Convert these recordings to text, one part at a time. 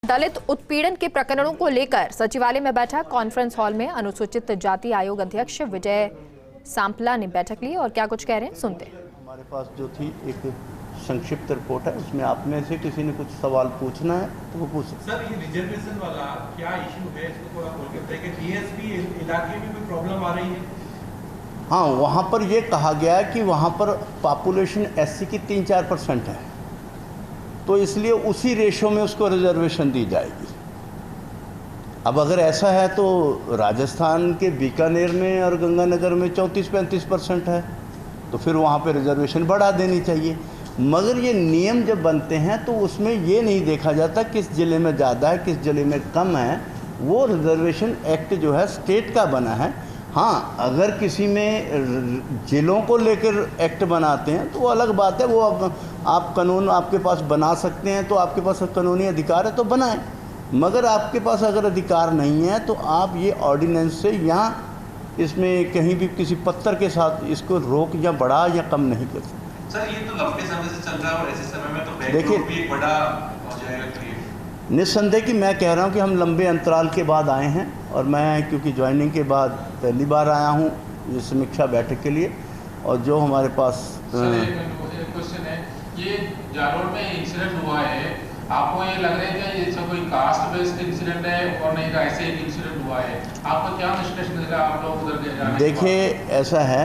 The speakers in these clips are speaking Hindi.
दलित उत्पीड़न के प्रकरणों को लेकर सचिवालय में बैठा कॉन्फ्रेंस हॉल में अनुसूचित जाति आयोग अध्यक्ष विजय सांपला ने बैठक ली और क्या कुछ कह रहे हैं सुनते हैं। हमारे पास जो थी एक संक्षिप्त रिपोर्ट है, उसमें आप में से किसी ने कुछ सवाल पूछना है तो वो पूछ सकते हैं। सर, ये रिजर्वेशन वाला क्या इशू है, इसको थोड़ा खोल के बताइए कि टीएसपी इलाके में कोई प्रॉब्लम आ रही है? हाँ, वहाँ पर ये कहा गया है कि वहाँ पर पॉपुलेशन एससी की 3-4% है, तो इसलिए उसी रेशो में उसको रिजर्वेशन दी जाएगी। अब अगर ऐसा है तो राजस्थान के बीकानेर में और गंगानगर में 34-35% है, तो फिर वहाँ पे रिजर्वेशन बढ़ा देनी चाहिए। मगर ये नियम जब बनते हैं तो उसमें ये नहीं देखा जाता किस ज़िले में ज़्यादा है, किस ज़िले में कम है। वो रिजर्वेशन एक्ट जो है स्टेट का बना है। हाँ, अगर किसी में ज़िलों को लेकर एक्ट बनाते हैं तो वो अलग बात है। वो आप कानून आपके पास बना सकते हैं, तो आपके पास कानूनी अधिकार है तो बनाएं। मगर आपके पास अगर अधिकार नहीं है तो आप ये ऑर्डिनेंस से यहाँ इसमें कहीं भी किसी पत्थर के साथ इसको रोक या बढ़ा या कम नहीं कर सकते। सर, ये तो लंबे समय से चल रहा है और ऐसे समय में तो देखिए, भी एक बड़ा हो जाएगा क्रिएट। निस्संदेह कि मैं कह रहा हूँ कि हम लंबे अंतराल के बाद आए हैं और मैं क्योंकि ज्वाइनिंग के बाद पहली बार आया हूँ ये समीक्षा बैठक के लिए। और जो हमारे पास क्वेश्चन है, ये जालोर में इंसिडेंट हुआ है, आपको ये लग रहा है कि ये सब कोई कास्ट बेस्ड इंसिडेंट है और नहीं का ऐसे एक इंसिडेंट हुआ है? आपको क्या निष्कर्ष निकला आप लोग उधर जाने? देखिए, ऐसा है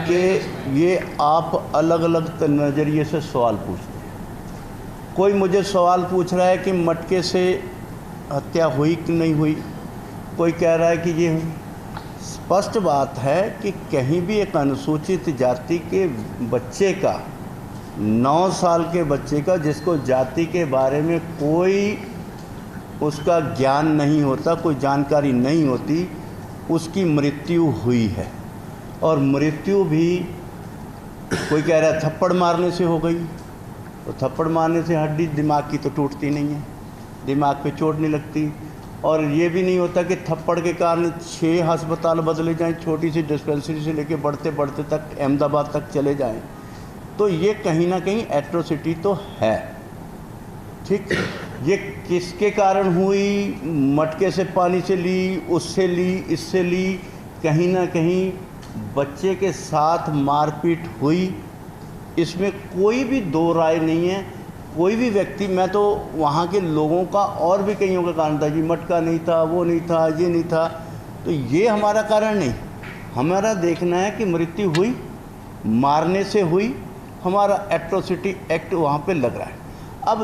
कि ये आप अलग अलग नज़रिए से सवाल पूछते हैं। कोई मुझे सवाल पूछ रहा है कि मटके से हत्या हुई कि नहीं हुई, कोई कह रहा है कि ये हुई। स्पष्ट बात है कि कहीं भी एक अनुसूचित जाति के बच्चे का, 9 साल के बच्चे का, जिसको जाति के बारे में कोई उसका ज्ञान नहीं होता, कोई जानकारी नहीं होती, उसकी मृत्यु हुई है। और मृत्यु भी कोई कह रहा है थप्पड़ मारने से हो गई, तो थप्पड़ मारने से हड्डी दिमाग की तो टूटती नहीं है, दिमाग पे चोट नहीं लगती। और ये भी नहीं होता कि थप्पड़ के कारण 6 अस्पताल बदले जाएं, छोटी सी डिस्पेंसरी से लेके बढ़ते बढ़ते तक अहमदाबाद तक चले जाएं। तो ये कहीं ना कहीं एट्रोसिटी तो है। ठीक, ये किसके कारण हुई? मटके से पानी से ली, उससे ली, इससे ली, कहीं ना कहीं बच्चे के साथ मारपीट हुई, इसमें कोई भी दो राय नहीं है। कोई भी व्यक्ति, मैं तो वहाँ के लोगों का और भी कईयों का कारण था जी, मटका नहीं था, वो नहीं था, ये नहीं था, तो ये हमारा कारण नहीं। हमारा देखना है कि मृत्यु हुई, मारने से हुई, हमारा एट्रोसिटी एक्ट वहाँ पे लग रहा है। अब